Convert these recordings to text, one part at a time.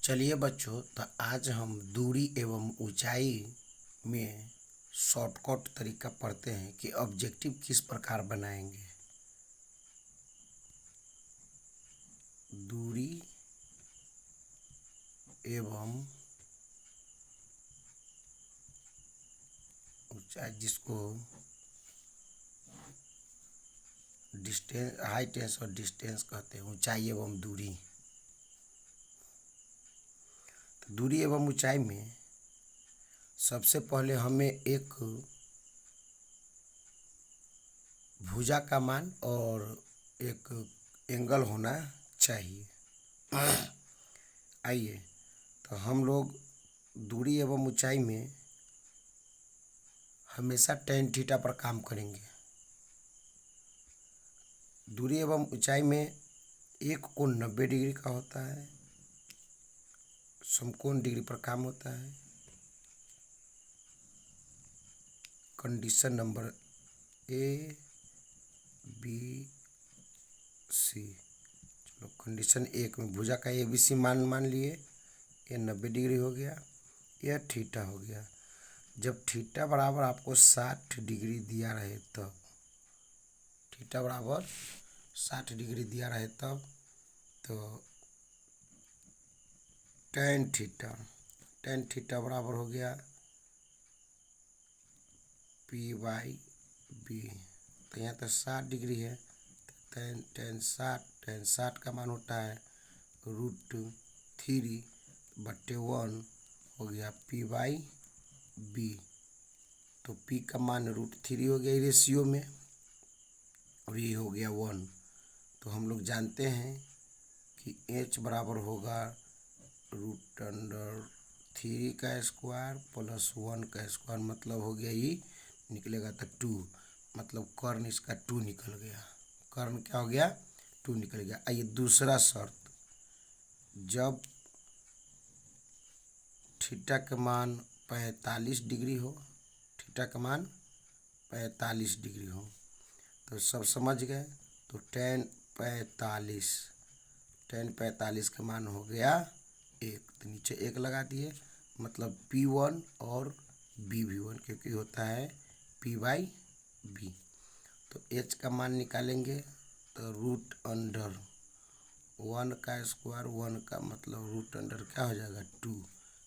चलिए बच्चों, तो आज हम दूरी एवं ऊंचाई में शॉर्टकट तरीका पढ़ते हैं कि ऑब्जेक्टिव किस प्रकार बनाएंगे। दूरी एवं ऊंचाई, जिसको डिस्टेंस, हाइटेंस और डिस्टेंस कहते हैं, ऊंचाई एवं दूरी। तो दूरी एवं ऊंचाई में सबसे पहले हमें एक भुजा का मान और एक एंगल होना चाहिए। आइए, तो हम लोग दूरी एवं ऊंचाई में हमेशा tan थीटा पर काम करेंगे। दूरी एवं ऊंचाई में एक कोण 90 डिग्री का होता है, समकोण डिग्री पर काम होता है। Condition number A, B, C। चलो, कंडीशन 1 में भुजा का ABC मान लिए, ये 90 डिग्री हो गया, यह थीटा हो गया। जब थीटा बराबर आपको 60 डिग्री दिया रहे तब, थीटा बराबर 60 डिग्री दिया रहे तब, तो tan थीटा बराबर हो गया P/B। तो यहाँ तो 60 डिग्री है, तो tan 60 का मान होता है √3/1 हो गया P/B। तो P का मान √3 हो गया रेशियो में, और ये हो गया 1। तो हम लोग जानते हैं कि H बराबर होगा √3 का स्क्वायर प्लस 1 का स्क्वायर, मतलब हो गया ये निकलेगा तो 2, मतलब कर्ण इसका 2 निकल गया। कर्ण क्या हो गया? 2 निकल गया। आइए दूसरा शर्त, जब थीटा का मान 45 डिग्री हो, थीटा का मान 45 डिग्री हो, तो सब समझ गए। तो tan 45 का मान हो गया 1, तो नीचे 1 लगा दिए, मतलब P1 और B भी 1, क्योंकि होता है P/B। तो H का मान निकालेंगे, तो √1 का स्क्वायर, 1 का मतलब √, क्या हो जाएगा 2,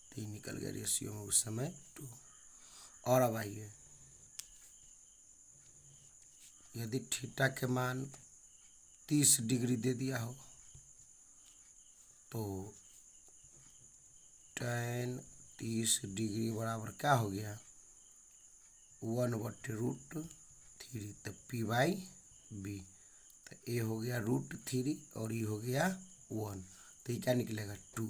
तो ये निकल गया रेशियो में उस समय 2। और अब आइए, यदि थीटा के मान 30 डिग्री दे दिया हो, तो tan 30 डिग्री बराबर क्या हो गया 1/√3, तो P/B। तो ये हो गया √3 और ये हो गया 1, तो ये क्या निकलेगा 2।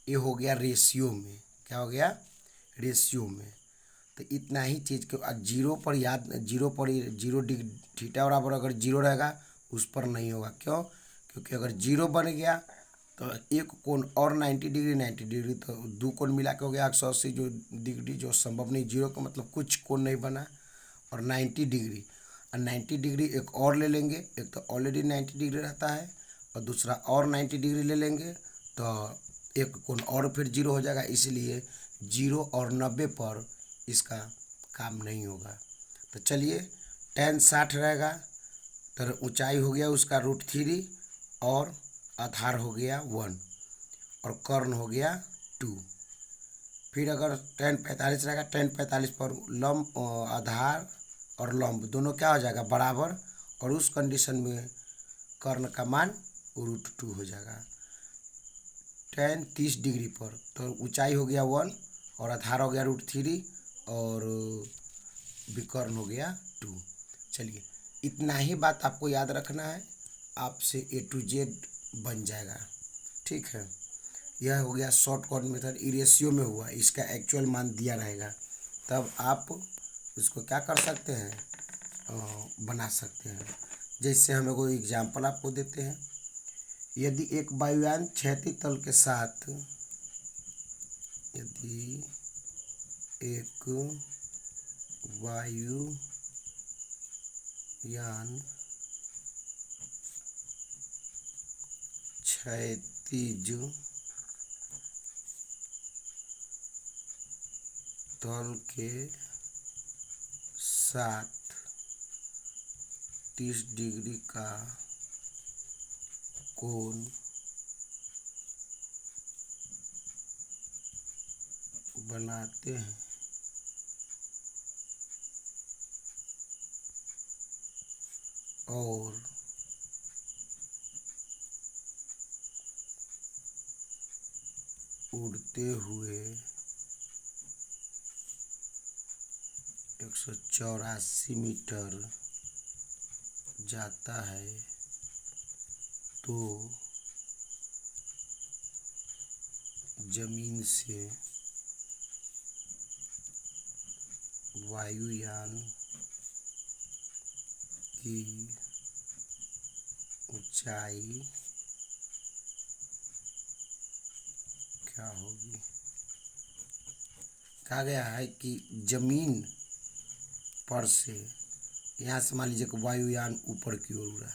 ये हो गया रेशियो में, क्या हो गया रेशियो में। तो इतना ही चीज़ के जीरो पर याद, जीरो डिग्री थीटा बराबर अगर जीरो रहेगा उस पर नहीं होगा। क्यों? क्योंकि अगर जीरो बन गया तो एक कोण और 90 डिग्री, तो दो कोण मिला के हो गया 180 जो डिग्री, जो संभव नहीं। जीरो का मतलब कुछ कोण नहीं बना, और 90 डिग्री, और 90 डिग्री एक और ले लेंगे, एक तो ऑलरेडी 90 डिग्री रहता है, और दूसरा और 90 डिग्री ले लेंगे, तो एक कोण और फिर जीरो हो जाएगा। इसलिए 0 और 90 पर इसका काम नहीं होगा। तो चलिए, tan 60 रहेगा, तो ऊंचाई हो गया उसका √3 और आधार हो गया 1 और कर्ण हो गया 2। फिर अगर tan 45 रहेगा, tan 45 पर लंब, आधार और लंब दोनों क्या हो जाएगा बराबर, और उस कंडीशन में कर्ण का मान √2 हो जाएगा। tan 30 डिग्री पर तो ऊंचाई हो गया 1 और आधार हो गया √3 और विकर्ण हो गया 2। चलिए, इतना ही बात आपको याद रखना है, आपसे A to Z बन जाएगा। ठीक है, यह हो गया शॉर्टकट मेथड। रेशियो में हुआ, इसका एक्चुअल मान दिया रहेगा, तब आप इसको क्या कर सकते हैं, बना सकते हैं। जैसे हम लोग एग्जाम्पल आपको देते हैं, यदि एक वायुयान क्षैतिज तल के साथ, यदि एक वायुयान क्षैतिज तल के साथ 30 डिग्री का कोण बनाते हैं। और उड़ते हुए 184 मीटर जाता है तो जमीन से वायुयान की ऊंचाई क्या होगी। कहा गया है कि जमीन पर से, यहाँ से मान लीजिए कि वायुयान ऊपर की ओर उड़ा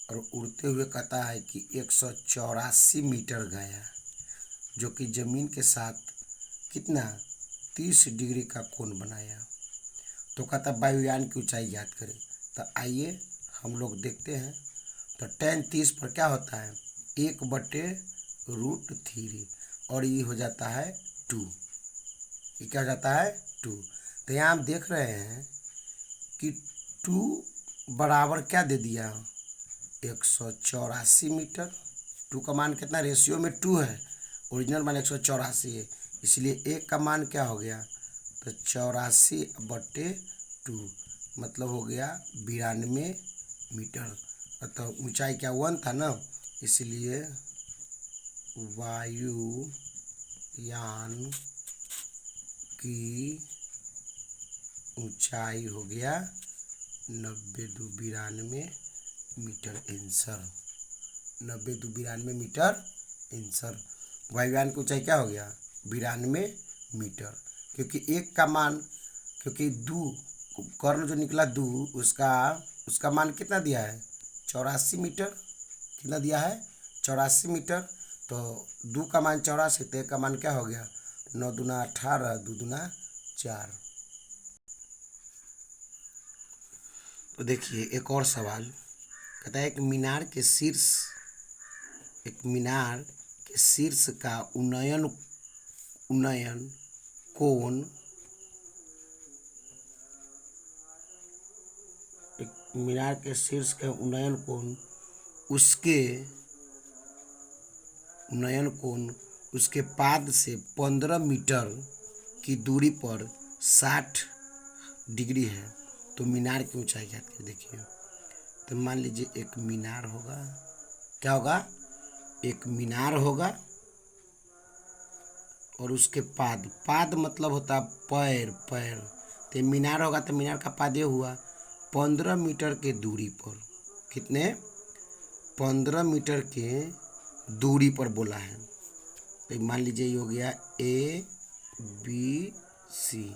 और उड़ते हुए कहता है कि 184 मीटर गया, जो कि जमीन के साथ कितना 30 डिग्री का कोण बनाया। तो कहता वायुयान की ऊंचाई ज्ञात करें। तो आइए हम लोग देखते हैं। तो tan 30 पर क्या होता है 1/√3 और ये हो जाता है 2। ये क्या हो जाता है 2। तो यहाँ हम देख रहे हैं कि 2 बराबर क्या दे दिया 184 मीटर। 2 का मान कितना रेशियो में 2 है, ओरिजिनल मान 184 है, इसलिए 1 का मान क्या हो गया तो 84/2 मतलब हो गया 92 मीटर। तो ऊंचाई क्या 1 था ना, इसलिए वायुयान की ऊंचाई हो गया 90-92 मीटर आंसर। 90-92 metre answer. वायुयान की ऊंचाई क्या हो गया 92 मीटर, क्योंकि 1 का मान, क्योंकि 2 कर्ण जो निकला 2 उसका मान कितना दिया है 84 मीटर। कितना दिया है 84 मीटर। तो 2 का मान 84, तो 1 का मान क्या हो गया 9 दूना 18, 2 दूना 4। तो देखिए एक और सवाल कहता है एक मीनार के शीर्ष का उन्नयन कोण, एक मीनार के शीर्ष का उन्नयन कोण उसके पाद से 15 मीटर की दूरी पर 60 डिग्री है तो मीनार की ऊंचाई क्या है। देखिए तो मान लीजिए एक मीनार होगा, क्या होगा एक मीनार होगा और उसके पाद मतलब होता है पैर। तो मीनार होगा तो मीनार का पाद ये हुआ 15 मीटर के दूरी पर। कितने 15 मीटर के दूरी पर बोला है। तो मान लीजिए ये हो गया ABC।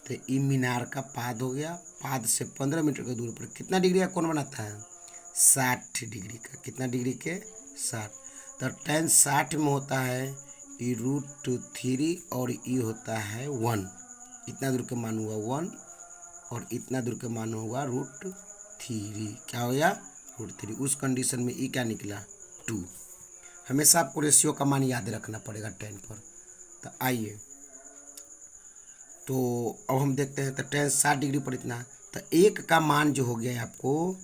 तो ई मीनार का पाद हो गया, पाद से 15 मीटर की दूरी पर कितना डिग्री का कोण बनाता है 60 डिग्री का। कितना डिग्री के 60। तो tan 60 में होता है √3 और ई होता है 1। इतना दूर के मान हुआ 1 और इतना दूर के मान होगा √3। क्या हो गया √3। उस कंडीशन में ई क्या निकला 2। हमेशा आपको रेशियो का मान याद रखना पड़ेगा tan पर। तो आइए तो अब हम देखते हैं। तो tan 60 डिग्री पर इतना, तो 1 का मान जो हो गया आपको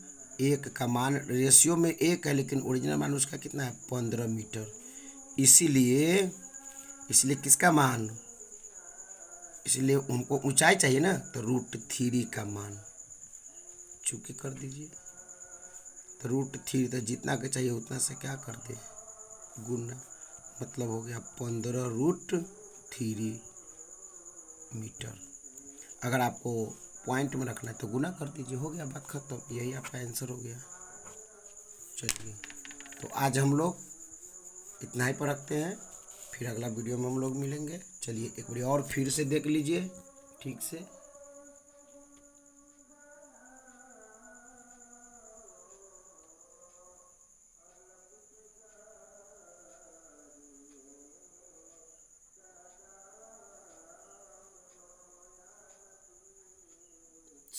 1 का मान रेशियो में 1 है, लेकिन ओरिजिनल मान उसका कितना है 15 मीटर। इसीलिए किसका मान, इसलिए उनको ऊंचाई चाहिए ना, तो √3 का मान चूंकि कर दीजिए। तो √3 तो जितना के चाहिए उतना से क्या कर दे गुना, मतलब हो गया 15√3 मीटर। अगर आपको पॉइंट में रखना है तो गुना कर दीजिए, हो गया बात खत्म। यही आपका आंसर हो गया। चलिए तो आज हम लोग इतना ही पर रखते हैं, फिर अगला वीडियो में हम लोग मिलेंगे। चलिए एक बार और फिर से देख लीजिए ठीक से।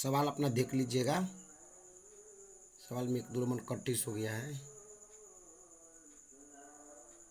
सवाल अपना देख लीजिएगा। सवाल में एक दो नंबर कट्टिस हो गया है।